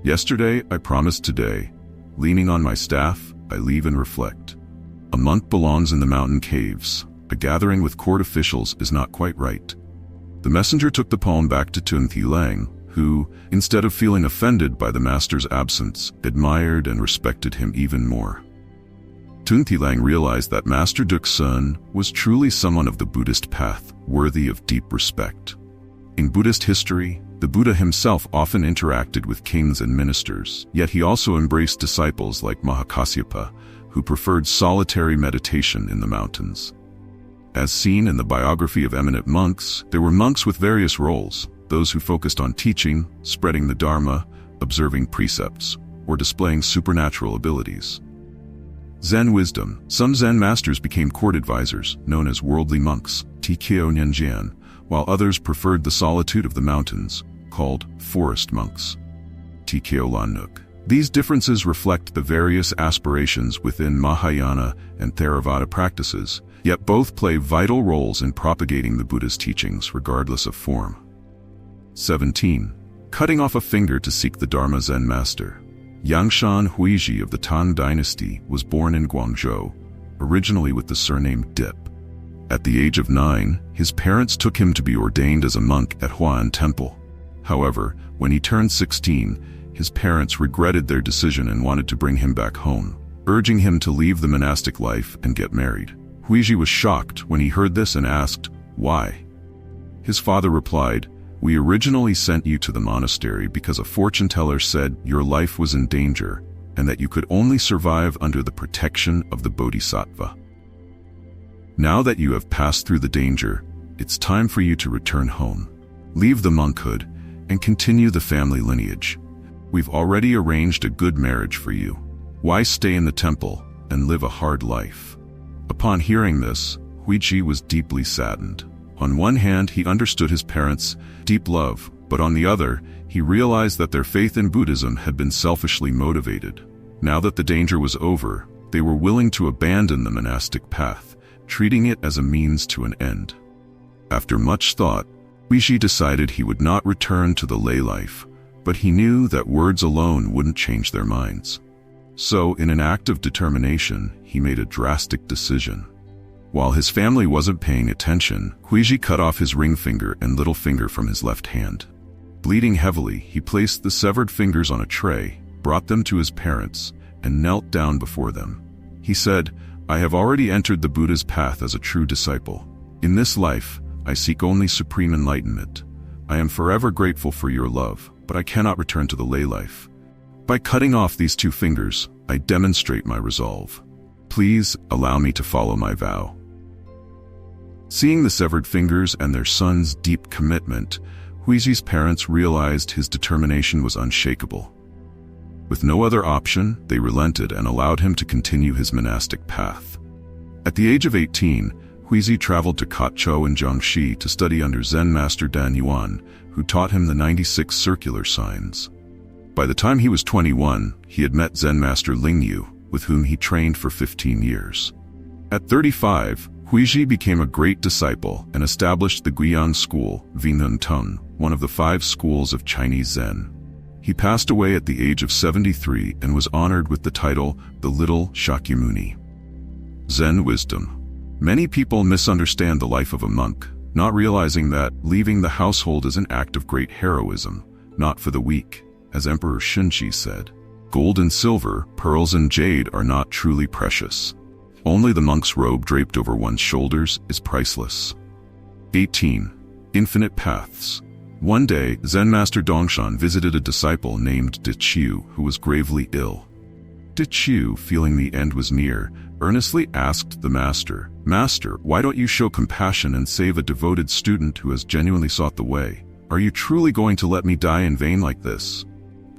"Yesterday I promised today, leaning on my staff, I leave and reflect. A monk belongs in the mountain caves. A gathering with court officials is not quite right." The messenger took the poem back to Tun Thi Lang, who, instead of feeling offended by the master's absence, admired and respected him even more. Tun Thi Lang realized that Master Duxun was truly someone of the Buddhist path, worthy of deep respect. In Buddhist history, the Buddha himself often interacted with kings and ministers, yet he also embraced disciples like Mahakasyapa, who preferred solitary meditation in the mountains. As seen in the biography of eminent monks, there were monks with various roles: those who focused on teaching, spreading the Dharma, observing precepts, or displaying supernatural abilities. Zen wisdom. Some Zen masters became court advisors, known as worldly monks, Tikyo Nyenjian, while others preferred the solitude of the mountains, called forest monks, Tikyo Lanuk. These differences reflect the various aspirations within Mahayana and Theravada practices, yet both play vital roles in propagating the Buddha's teachings regardless of form. 17. Cutting off a finger to seek the Dharma. Zen master Yangshan Huiji of the Tang dynasty was born in Guangzhou, originally with the surname Dip. At the age of 9, his parents took him to be ordained as a monk at Huan Temple. However, when he turned 16, his parents regretted their decision and wanted to bring him back home, urging him to leave the monastic life and get married. Huiji was shocked when he heard this and asked, "Why?" His father replied, "We originally sent you to the monastery because a fortune teller said your life was in danger and that you could only survive under the protection of the Bodhisattva. Now that you have passed through the danger, it's time for you to return home. Leave the monkhood and continue the family lineage. We've already arranged a good marriage for you. Why stay in the temple and live a hard life?" Upon hearing this, Huiji was deeply saddened. On one hand, he understood his parents' deep love, but on the other, he realized that their faith in Buddhism had been selfishly motivated. Now that the danger was over, they were willing to abandon the monastic path, treating it as a means to an end. After much thought, Huiji decided he would not return to the lay life, but he knew that words alone wouldn't change their minds. So, in an act of determination, he made a drastic decision. While his family wasn't paying attention, Huiji cut off his ring finger and little finger from his left hand. Bleeding heavily, he placed the severed fingers on a tray, brought them to his parents, and knelt down before them. He said, "I have already entered the Buddha's path as a true disciple. In this life, I seek only supreme enlightenment. I am forever grateful for your love, but I cannot return to the lay life. By cutting off these 2 fingers, I demonstrate my resolve. Please allow me to follow my vow." Seeing the severed fingers and their son's deep commitment, Huiji's parents realized his determination was unshakable. With no other option, they relented and allowed him to continue his monastic path. At the age of 18, Huiji traveled to Kotchou in Jiangxi to study under Zen master Dan Yuan, who taught him the 96 circular signs. By the time he was 21, he had met Zen master Lingyu, with whom he trained for 15 years. At 35, Huiji became a great disciple and established the Guiyang school, Vinhun Teng, one of the 5 schools of Chinese Zen. He passed away at the age of 73 and was honored with the title, the Little Shakyamuni. Zen wisdom. Many people misunderstand the life of a monk, not realizing that leaving the household is an act of great heroism, not for the weak, as Emperor Xunqi said. Gold and silver, pearls and jade are not truly precious. Only the monk's robe draped over one's shoulders is priceless. 18. Infinite paths. One day, Zen master Dongshan visited a disciple named De Qiu, who was gravely ill. De Qiu, feeling the end was near, earnestly asked the master, "Master, why don't you show compassion and save a devoted student who has genuinely sought the way? Are you truly going to let me die in vain like this?"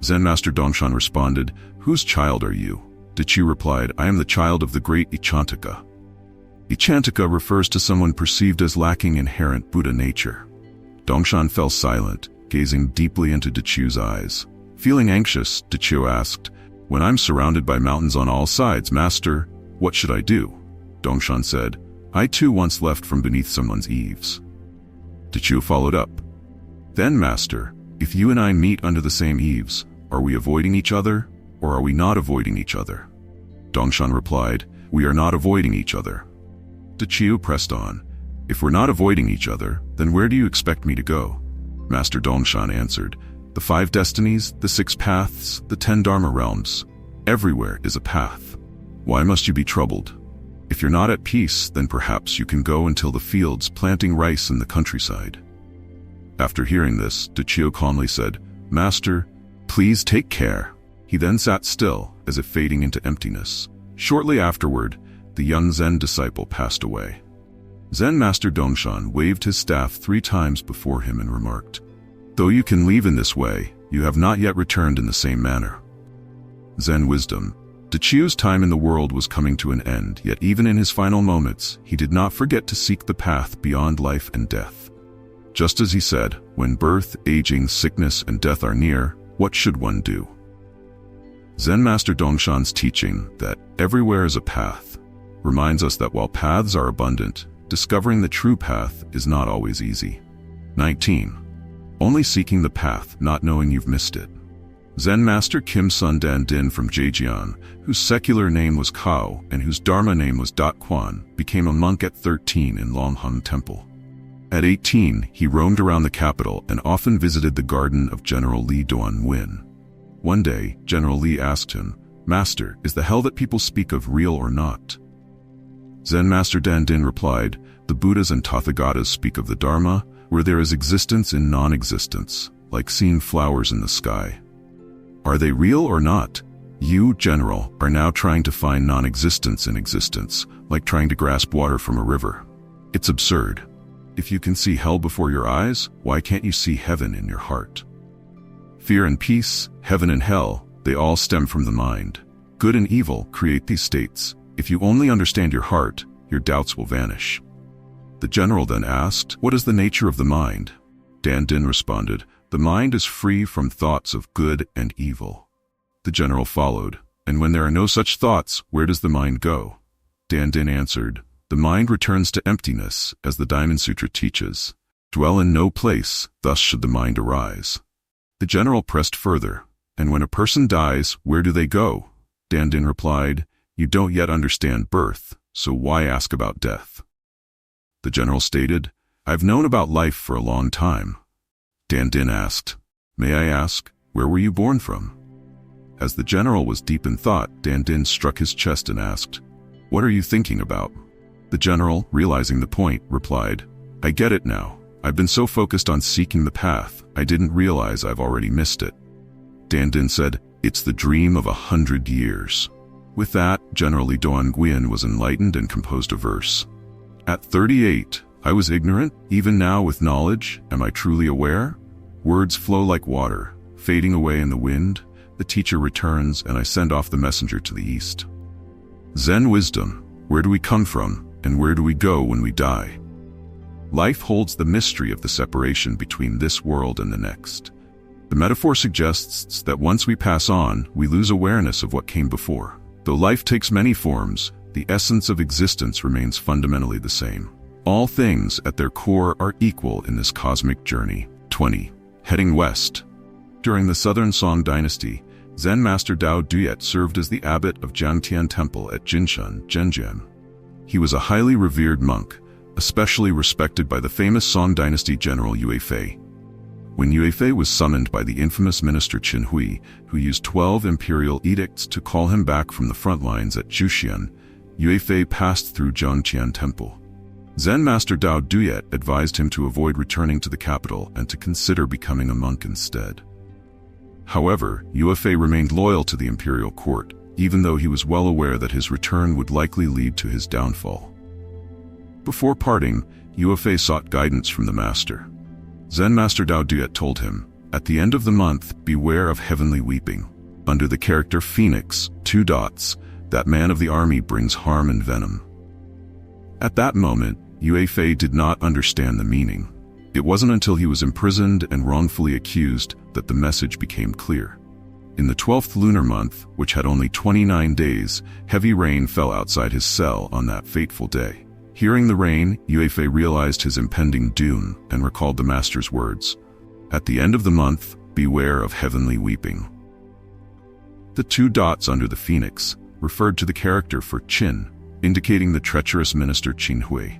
Zen master Dongshan responded, "Whose child are you?" De Qiu replied, "I am the child of the great Ichantika." Ichantika refers to someone perceived as lacking inherent Buddha nature. Dongshan fell silent, gazing deeply into De Qiu's eyes. Feeling anxious, De Qiu asked, "When I'm surrounded by mountains on all sides, Master, what should I do?" Dongshan said, "I too once left from beneath someone's eaves." De Qiu followed up, "Then, Master, if you and I meet under the same eaves, are we avoiding each other, or are we not avoiding each other?" Dongshan replied, "We are not avoiding each other." De Qiu pressed on, "If we're not avoiding each other, then where do you expect me to go?" Master Dongshan answered, "The 5 destinies, the 6 paths, the 10 Dharma realms. Everywhere is a path. Why must you be troubled? If you're not at peace, then perhaps you can go and till the fields planting rice in the countryside." After hearing this, De Qiu calmly said, "Master, please take care." He then sat still, as if fading into emptiness. Shortly afterward, the young Zen disciple passed away. Zen master Dongshan waved his staff 3 times before him and remarked, "Though you can leave in this way, you have not yet returned in the same manner." Zen wisdom. De Qiu's time in the world was coming to an end, yet even in his final moments, he did not forget to seek the path beyond life and death. Just as he said, "When birth, aging, sickness, and death are near, what should one do?" Zen master Dongshan's teaching that everywhere is a path reminds us that while paths are abundant, discovering the true path is not always easy. 19. Only seeking the path, not knowing you've missed it. Zen master Kim Sun Dan Din from Zhejiang, whose secular name was Kao and whose dharma name was Dat Quan, became a monk at 13 in Longhung Temple. At 18, he roamed around the capital and often visited the garden of General Li Duan. One day, General Li asked him, "Master, is the hell that people speak of real or not?" Zen master Dan Din replied, "The Buddhas and Tathagatas speak of the Dharma, where there is existence in non-existence, like seeing flowers in the sky. Are they real or not? You, General, are now trying to find non-existence in existence, like trying to grasp water from a river. It's absurd. If you can see hell before your eyes, why can't you see heaven in your heart? Fear and peace, heaven and hell, they all stem from the mind. Good and evil create these states. If you only understand your heart, your doubts will vanish." The general then asked, "What is the nature of the mind?" Dan Din responded, "The mind is free from thoughts of good and evil." The general followed, "And when there are no such thoughts, where does the mind go?" Dan Din answered, "The mind returns to emptiness, as the Diamond Sutra teaches. Dwell in no place, thus should the mind arise." The general pressed further, "And when a person dies, where do they go?" Dan Din replied, "You don't yet understand birth, so why ask about death?" The general stated, "I've known about life for a long time." Dan Din asked, "May I ask, where were you born from?" As the general was deep in thought, Dan Din struck his chest and asked, "What are you thinking about?" The general, realizing the point, replied, "I get it now. I've been so focused on seeking the path, I didn't realize I've already missed it." Dan Din said, "It's the dream of 100 years. With that, General Li Duan was enlightened and composed a verse. "At 38, I was ignorant, even now with knowledge, am I truly aware? Words flow like water, fading away in the wind. The teacher returns and I send off the messenger to the east." Zen wisdom, where do we come from, and where do we go when we die? Life holds the mystery of the separation between this world and the next. The metaphor suggests that once we pass on, we lose awareness of what came before. Though life takes many forms, the essence of existence remains fundamentally the same. All things at their core are equal in this cosmic journey. 20. Heading west. During the Southern Song dynasty, Zen master Dao Duyet served as the abbot of Jiangtian Temple at Jinshan, Zhenjiang. He was a highly revered monk, especially respected by the famous Song dynasty general Yue Fei. When Yue Fei was summoned by the infamous minister Qin Hui, who used 12 imperial edicts to call him back from the front lines at Zhuxian, Yue Fei passed through Zhangqian Temple. Zen master Dao Duyet advised him to avoid returning to the capital and to consider becoming a monk instead. However, Yue Fei remained loyal to the imperial court, even though he was well aware that his return would likely lead to his downfall. Before parting, Yue Fei sought guidance from the master. Zen master Dao Duyet told him, "At the end of the month, beware of heavenly weeping. Under the character Phoenix, 2 dots, that man of the army brings harm and venom." At that moment, Yue Fei did not understand the meaning. It wasn't until he was imprisoned and wrongfully accused that the message became clear. In the 12th lunar month, which had only 29 days, heavy rain fell outside his cell on that fateful day. Hearing the rain, Yue Fei realized his impending doom and recalled the master's words, "At the end of the month, beware of heavenly weeping." The 2 dots under the phoenix referred to the character for Qin, indicating the treacherous minister Qin Hui.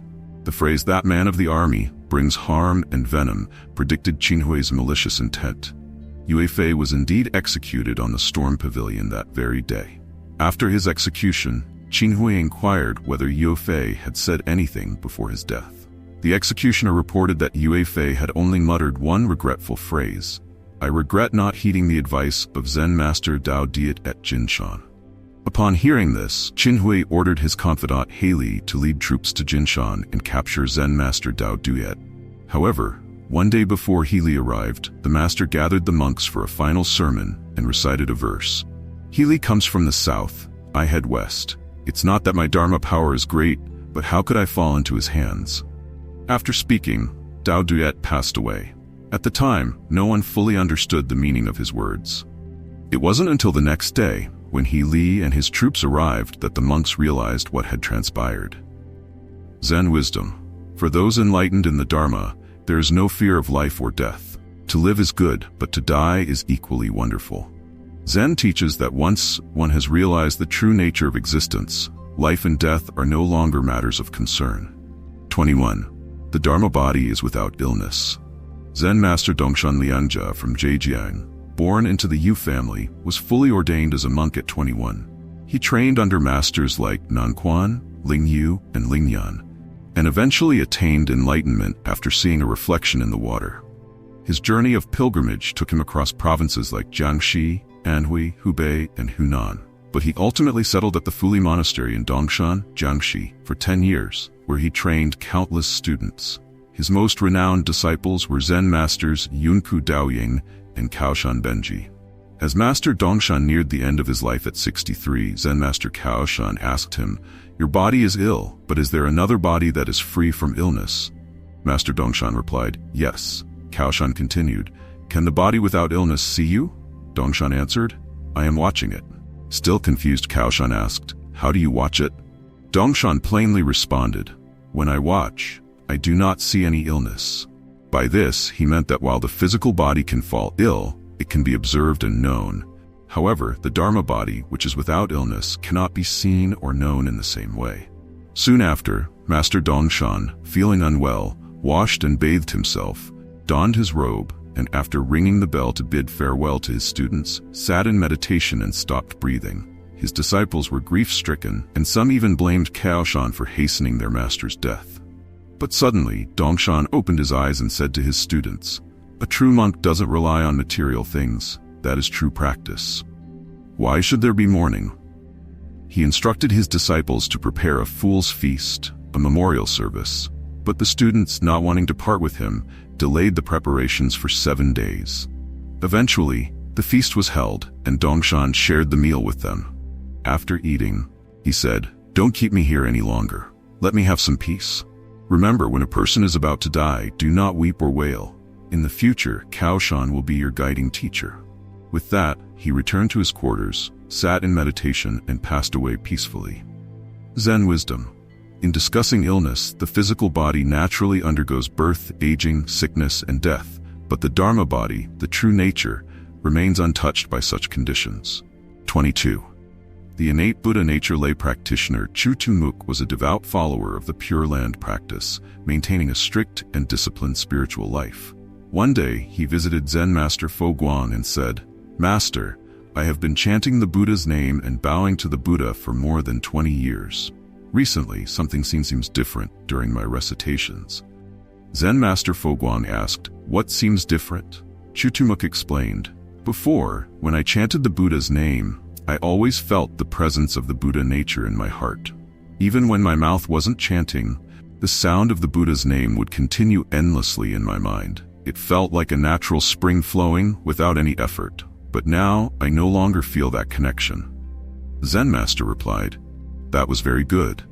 The phrase "that man of the army brings harm and venom" predicted Qin Hui's malicious intent. Yue Fei was indeed executed on the storm pavilion that very day. After his execution, Qin Hui inquired whether Yue Fei had said anything before his death. The executioner reported that Yue Fei had only muttered one regretful phrase, "I regret not heeding the advice of Zen master Dao Duyet at Jinshan." Upon hearing this, Qin Hui ordered his confidant Haley to lead troops to Jinshan and capture Zen master Dao Duyet. However, one day before Healy arrived, the master gathered the monks for a final sermon and recited a verse. "Healy comes from the south, I head west. It's not that my Dharma power is great, but how could I fall into his hands?" After speaking, Dao Duyet passed away. At the time, no one fully understood the meaning of his words. It wasn't until the next day, when Healy and his troops arrived, that the monks realized what had transpired. Zen wisdom. For those enlightened in the Dharma, there is no fear of life or death. To live is good, but to die is equally wonderful. Zen teaches that once one has realized the true nature of existence, life and death are no longer matters of concern. 21. The Dharma body is without illness. Zen master Dongshan Liangjia from Zhejiang, born into the Yu family, was fully ordained as a monk at 21. He trained under masters like Nanquan, Lingyu, and Lingyan, and eventually attained enlightenment after seeing a reflection in the water. His journey of pilgrimage took him across provinces like Jiangxi, Anhui, Hubei, and Hunan, but he ultimately settled at the Fuli Monastery in Dongshan, Jiangxi, for 10 years, where he trained countless students. His most renowned disciples were Zen masters Yunku Daoying and Kaoshan Benji. As Master Dongshan neared the end of his life at 63, Zen Master Kaoshan asked him, "Your body is ill, but is there another body that is free from illness?" Master Dongshan replied, "Yes." Kaoshan continued, "Can the body without illness see you?" Dongshan answered, "I am watching it." Still confused, Kaoshan asked, "How do you watch it?" Dongshan plainly responded, "When I watch, I do not see any illness." By this, he meant that while the physical body can fall ill, it can be observed and known. However, the Dharma body, which is without illness, cannot be seen or known in the same way. Soon after, Master Dongshan, feeling unwell, washed and bathed himself, donned his robe, and after ringing the bell to bid farewell to his students, sat in meditation and stopped breathing. His disciples were grief-stricken, and some even blamed Kaoshan for hastening their master's death. But suddenly, Dongshan opened his eyes and said to his students, "A true monk doesn't rely on material things. That is true practice. Why should there be mourning?" He instructed his disciples to prepare a fool's feast, a memorial service, but the students, not wanting to part with him, delayed the preparations for 7 days. Eventually, the feast was held, and Dongshan shared the meal with them. After eating, he said, "Don't keep me here any longer. Let me have some peace. Remember, when a person is about to die, do not weep or wail. In the future, Kaoshan will be your guiding teacher." With that, he returned to his quarters, sat in meditation, and passed away peacefully. Zen wisdom. In discussing illness, the physical body naturally undergoes birth, aging, sickness, and death, but the Dharma body, the true nature, remains untouched by such conditions. 22. The innate Buddha nature lay practitioner Chu Tumuk was a devout follower of the Pure Land practice, maintaining a strict and disciplined spiritual life. One day, he visited Zen Master Fo Guang and said, "Master, I have been chanting the Buddha's name and bowing to the Buddha for more than 20 years. Recently, something seems different during my recitations." Zen Master Fo Guang asked, "What seems different?" Chu Tumuk explained, "Before, when I chanted the Buddha's name, I always felt the presence of the Buddha nature in my heart. Even when my mouth wasn't chanting, the sound of the Buddha's name would continue endlessly in my mind. It felt like a natural spring flowing without any effort. But now, I no longer feel that connection." Zen Master replied, "That was very good.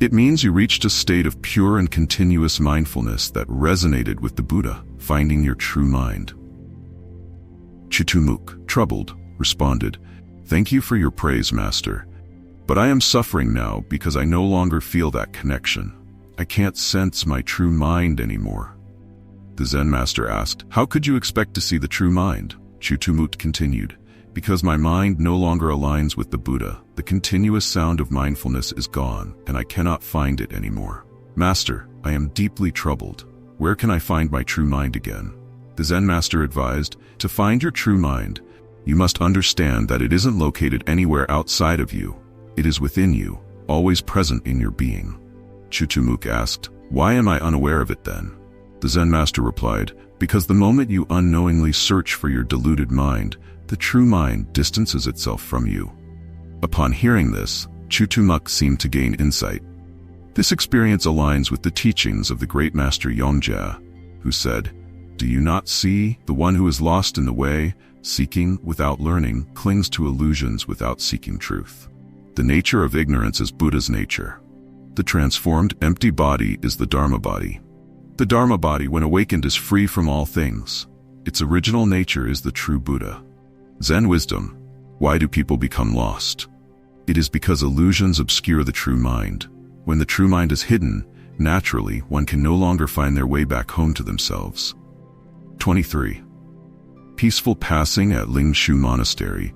It means you reached a state of pure and continuous mindfulness that resonated with the Buddha, finding your true mind." Chitumuk, troubled, responded, "Thank you for your praise, Master. But I am suffering now because I no longer feel that connection. I can't sense my true mind anymore." The Zen Master asked, "How could you expect to see the true mind?" Chutumut continued, "Because my mind no longer aligns with the Buddha, the continuous sound of mindfulness is gone, and I cannot find it anymore. Master, I am deeply troubled. Where can I find my true mind again?" The Zen Master advised, "To find your true mind, you must understand that it isn't located anywhere outside of you. It is within you, always present in your being." Chutumuk asked, "Why am I unaware of it then?" The Zen Master replied, "Because the moment you unknowingly search for your deluded mind, the true mind distances itself from you." Upon hearing this, Chutumuk seemed to gain insight. This experience aligns with the teachings of the great master Yongjia, who said, "Do you not see, the one who is lost in the way, seeking without learning, clings to illusions without seeking truth. The nature of ignorance is Buddha's nature. The transformed, empty body is the Dharma body. The Dharma body, when awakened, is free from all things. Its original nature is the true Buddha." Zen wisdom. Why do people become lost? It is because illusions obscure the true mind. When the true mind is hidden, naturally, one can no longer find their way back home to themselves. 23. Peaceful passing at Lingshu Monastery.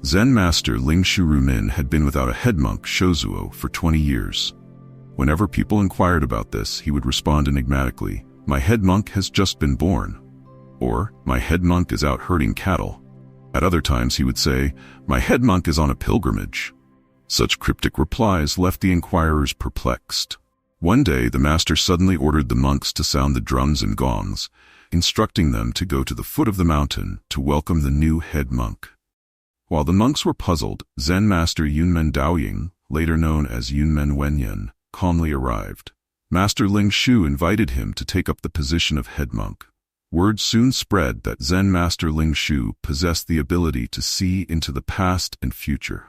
Zen master Lingshu Rumin had been without a head monk Shozuo for 20 years. Whenever people inquired about this, he would respond enigmatically, "My head monk has just been born," or "My head monk is out herding cattle." At other times he would say, "My head monk is on a pilgrimage." Such cryptic replies left the inquirers perplexed. One day the master suddenly ordered the monks to sound the drums and gongs, instructing them to go to the foot of the mountain to welcome the new head monk. While the monks were puzzled, Zen master Yunmen Daoying, later known as Yunmen Wenyan, calmly arrived. Master Lingshu invited him to take up the position of head monk. Word soon spread that Zen master Lingshu possessed the ability to see into the past and future.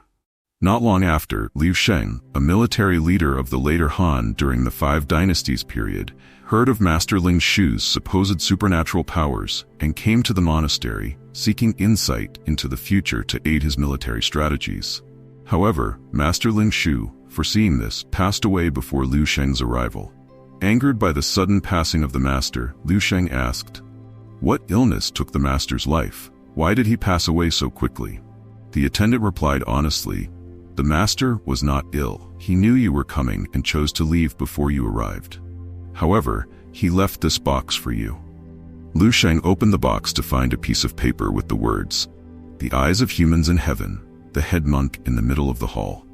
Not long after, Liu Sheng, a military leader of the later Han during the Five Dynasties period, heard of Master Lingshu's supposed supernatural powers and came to the monastery, seeking insight into the future to aid his military strategies. However, Master Lingshu, foreseeing this, passed away before Liu Sheng's arrival. Angered by the sudden passing of the master, Liu Sheng asked, "What illness took the master's life? Why did he pass away so quickly?" The attendant replied honestly, "The master was not ill. He knew you were coming and chose to leave before you arrived. However, he left this box for you." Liu Sheng opened the box to find a piece of paper with the words, "The eyes of humans in heaven, the head monk in the middle of the hall."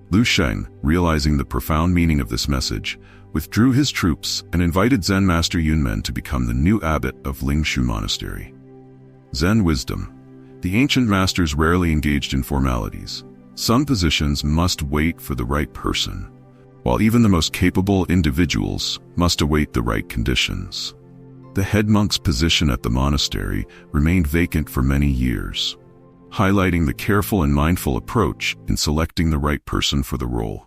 Liu Sheng, realizing the profound meaning of this message, withdrew his troops and invited Zen master Yunmen to become the new abbot of Lingshu Monastery. Zen wisdom. The ancient masters rarely engaged in formalities. Some positions must wait for the right person, while even the most capable individuals must await the right conditions. The head monk's position at the monastery remained vacant for many years, highlighting the careful and mindful approach in selecting the right person for the role.